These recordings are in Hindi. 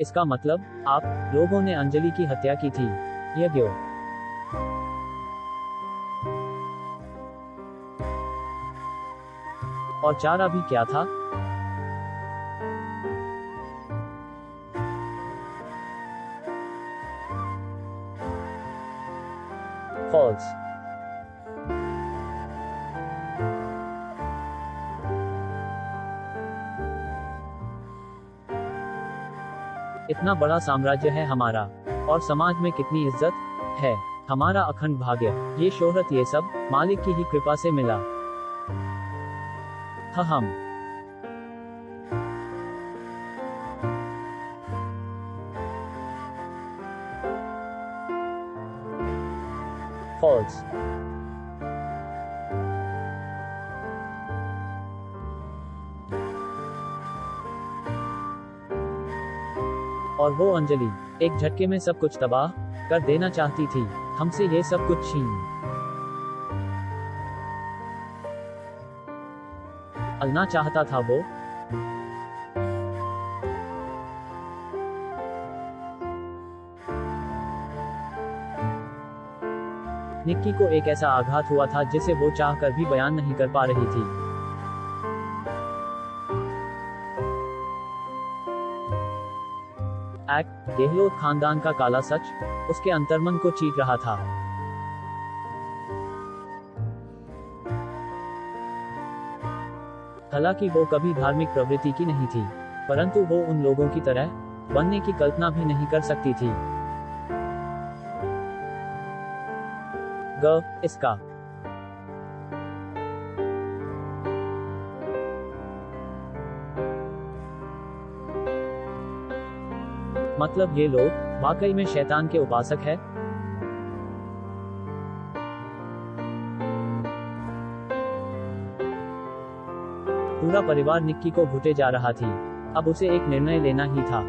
इसका मतलब, आप लोगों ने अंजलि की हत्या की थी। यज्ञ। और चारा भी क्या था? फॉल्स। इतना बड़ा साम्राज्य है हमारा, और समाज में कितनी इज्जत है, हमारा अखंड भाग्य, ये शोहरत, ये सब मालिक की ही कृपा से मिला। हम फॉल्स। और वो अंजलि एक झटके में सब कुछ तबाह कर देना चाहती थी, हमसे ये सब कुछ अलना चाहता था वो। निक्की को एक ऐसा आघात हुआ था जिसे वो चाहकर भी बयान नहीं कर पा रही थी। गेहलोत खानदान का काला सच उसके अंतर्मन को चीर रहा था। हालांकि वो कभी धार्मिक प्रवृत्ति की नहीं थी, परंतु वो उन लोगों की तरह बनने की कल्पना भी नहीं कर सकती थी। इसका मतलब ये लोग वाकई में शैतान के उपासक है। पूरा परिवार निक्की को घुटे जा रहा थी, अब उसे एक निर्णय लेना ही था।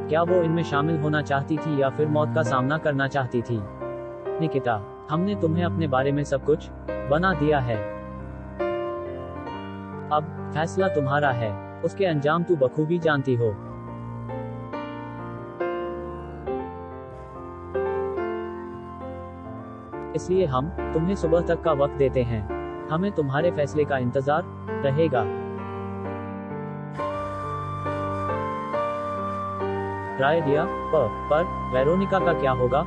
क्या वो इनमें शामिल होना चाहती थी या फिर मौत का सामना करना चाहती थी? निकिता, हमने तुम्हें अपने बारे में सब कुछ बना दिया है, अब फैसला तुम्हारा है, उसके अंजाम तू बखूबी जानती हो। इसलिए हम तुम्हें सुबह तक का वक्त देते हैं, हमें तुम्हारे फैसले का इंतजार रहेगा। राय दिया। पर वेरोनिका का क्या होगा?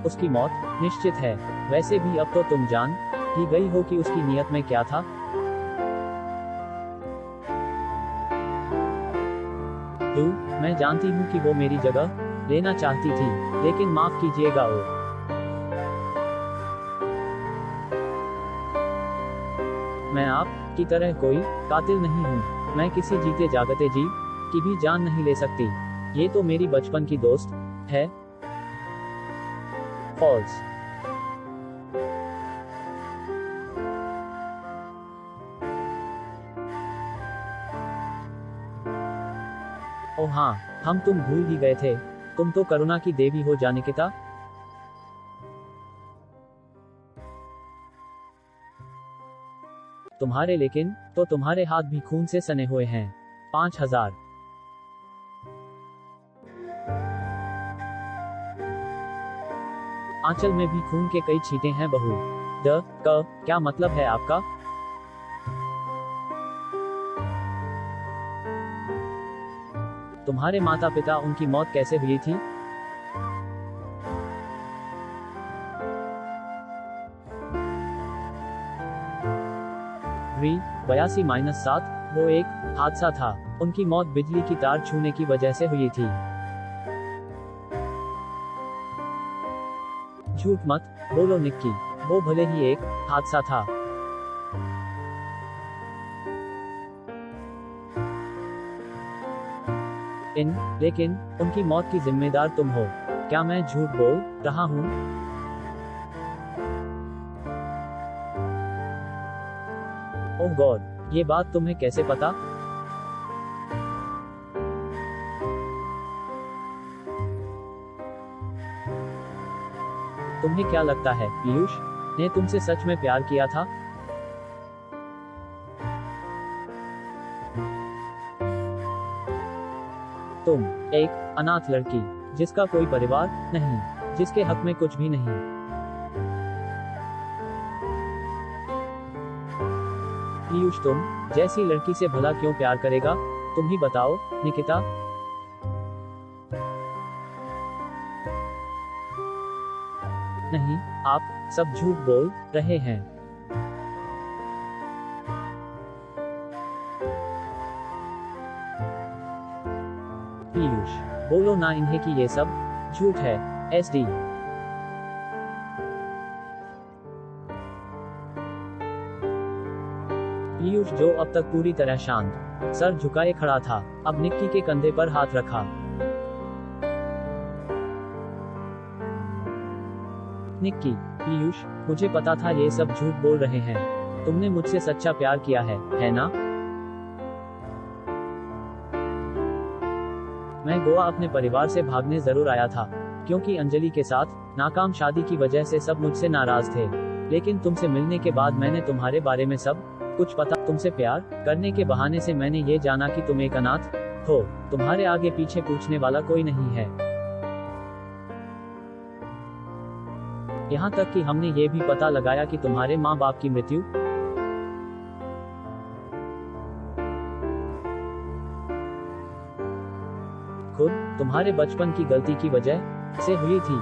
उसकी मौत निश्चित है। वैसे भी अब तो तुम जान ही गई हो कि उसकी नीयत में क्या था। मैं जानती हूँ कि वो मेरी जगह लेना चाहती थी, लेकिन माफ कीजिएगा मैं आप की तरह कोई कातिल नहीं हूँ। मैं किसी जीते जागते जीव की भी जान नहीं ले सकती। ये तो मेरी बचपन की दोस्त है। फॉल्स। ओ हाँ, हम तुम भूल ही गए थे, तुम तो करुणा की देवी हो जा निकिता। तुम्हारे लेकिन तो तुम्हारे हाथ भी खून से सने हुए हैं। 5000। आंचल में भी खून के कई छींटे हैं बहू। क्या मतलब है आपका? तुम्हारे माता पिता, उनकी मौत कैसे हुई थी? री 82-7, वो एक हादसा था। उनकी मौत बिजली की तार छूने की वजह से हुई थी। झूठ मत बोलो निक्की, वो भले ही एक हादसा था। लेकिन उनकी मौत की जिम्मेदार तुम हो। क्या मैं झूठ बोल रहा हूँ? ओह गॉड, ये बात तुम्हें कैसे पता? तुम्हें क्या लगता है, पीयूष ने तुमसे सच में प्यार किया था? तुम एक अनाथ लड़की, जिसका कोई परिवार नहीं, जिसके हक में कुछ भी नहीं। पीयूष तुम जैसी लड़की से भला क्यों प्यार करेगा? तुम ही बताओ, निकिता। नहीं, आप सब झूठ बोल रहे हैं। पीयूष बोलो ना इन्हें कि ये सब झूठ है। एसडी पीयूष, जो अब तक पूरी तरह शांत सर झुकाए खड़ा था, अब निक्की के कंधे पर हाथ रखा। निक्की, पीयूष, मुझे पता था ये सब झूठ बोल रहे हैं। तुमने मुझसे सच्चा प्यार किया है ना? मैं गोवा अपने परिवार से भागने जरूर आया था, क्योंकि अंजलि के साथ नाकाम शादी की वजह से सब मुझसे नाराज थे। लेकिन तुमसे मिलने के बाद मैंने तुम्हारे बारे में सब कुछ पता। तुमसे प्यार करने के बहाने से मैंने ये जाना कि तुम एक अनाथ हो, तुम्हारे आगे पीछे पूछने वाला कोई नहीं है। यहाँ तक कि हमने ये भी पता लगाया कि तुम्हारे माँ बाप की मृत्यु खुद तुम्हारे बचपन की गलती की वजह से हुई थी।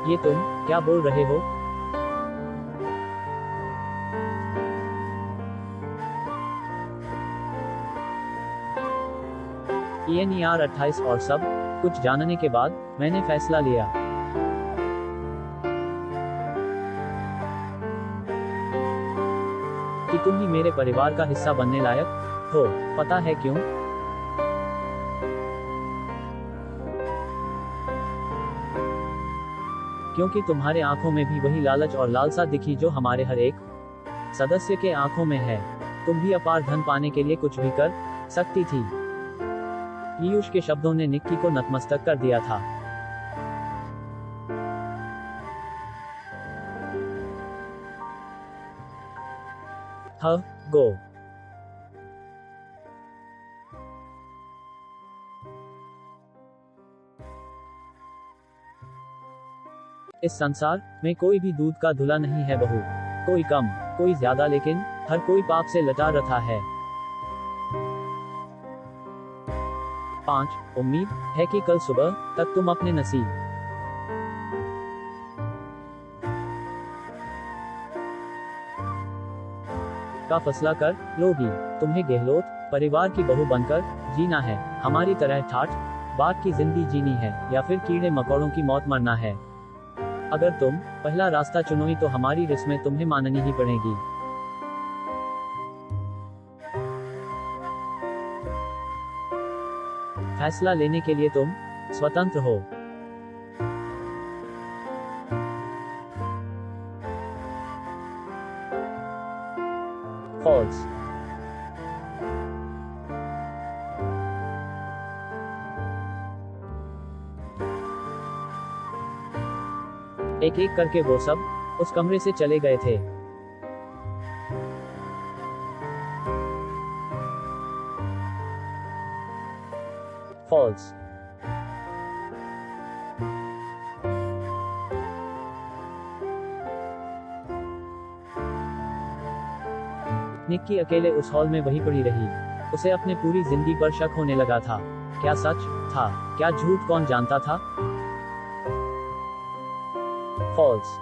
ये तुम क्या बोल रहे हो? ENER 28 और सब कुछ जानने के बाद मैंने फैसला लिया कि तुम ही मेरे परिवार का हिस्सा बनने लायक हो। पता है क्यों? क्योंकि तुम्हारे आंखों में भी वही लालच और लालसा दिखी जो हमारे हर एक सदस्य के आंखों में है। तुम भी अपार धन पाने के लिए कुछ भी कर सकती थी। पीयूष के शब्दों ने निक्की को नतमस्तक कर दिया था। गो। इस संसार में कोई भी दूध का धुला नहीं है बहू। कोई कम, कोई ज्यादा, लेकिन हर कोई पाप से लटा रखा है। 5 उम्मीद है कि कल सुबह तक तुम अपने नसीब का फैसला कर लोगी। तुम्हें गहलोत परिवार की बहू बनकर जीना है, हमारी तरह ठाठ बाट की जिंदगी जीनी है, या फिर कीड़े मकोड़ों की मौत मरना है। अगर तुम पहला रास्ता चुनोगी तो हमारी रिस्में तुम्हें माननी ही पड़ेगी। फैसला लेने के लिए तुम स्वतंत्र हो। फॉल्स। एक एक करके वो सब उस कमरे से चले गए थे। फॉल्स। निक्की अकेले उस हॉल में वहीं पड़ी रही। उसे अपने पूरी जिंदगी पर शक होने लगा था। क्या सच था, क्या झूठ, कौन जानता था? फॉल्स।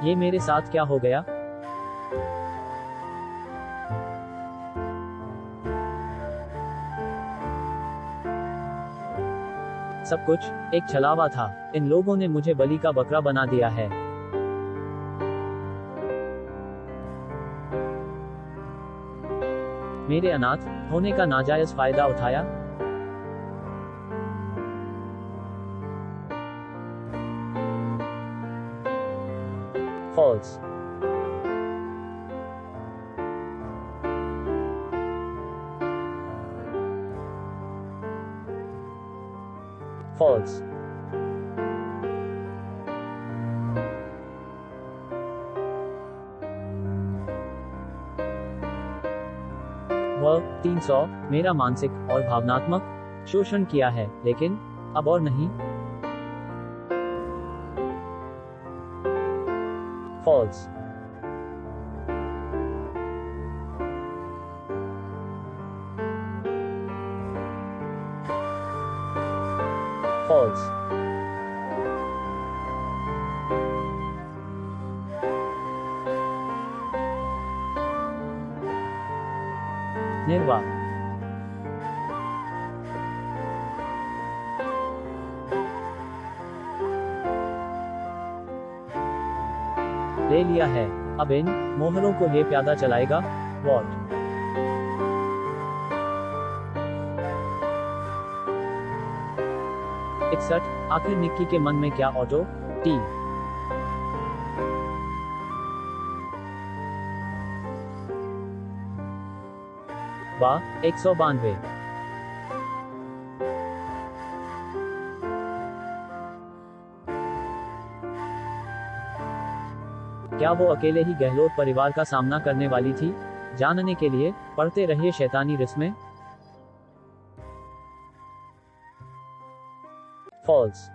ये मेरे साथ क्या हो गया? सब कुछ एक छलावा था। इन लोगों ने मुझे बलि का बकरा बना दिया है। मेरे अनाथ होने का नाजायज फायदा उठाया। फॉल्स, फॉल्स, वह 300 मेरा मानसिक और भावनात्मक शोषण किया है, लेकिन अब और नहीं। फॉल्स, फॉल्स, निर्वाह, ले लिया है। अब इन मोहरों को ये प्यादा चलाएगा। वॉट, 61 आखिर निक्की के मन में क्या ऑटो टी वाह 192। क्या वो अकेले ही गहलोत परिवार का सामना करने वाली थी? जानने के लिए पढ़ते रहिए शैतानी रिस्में। फॉल्स।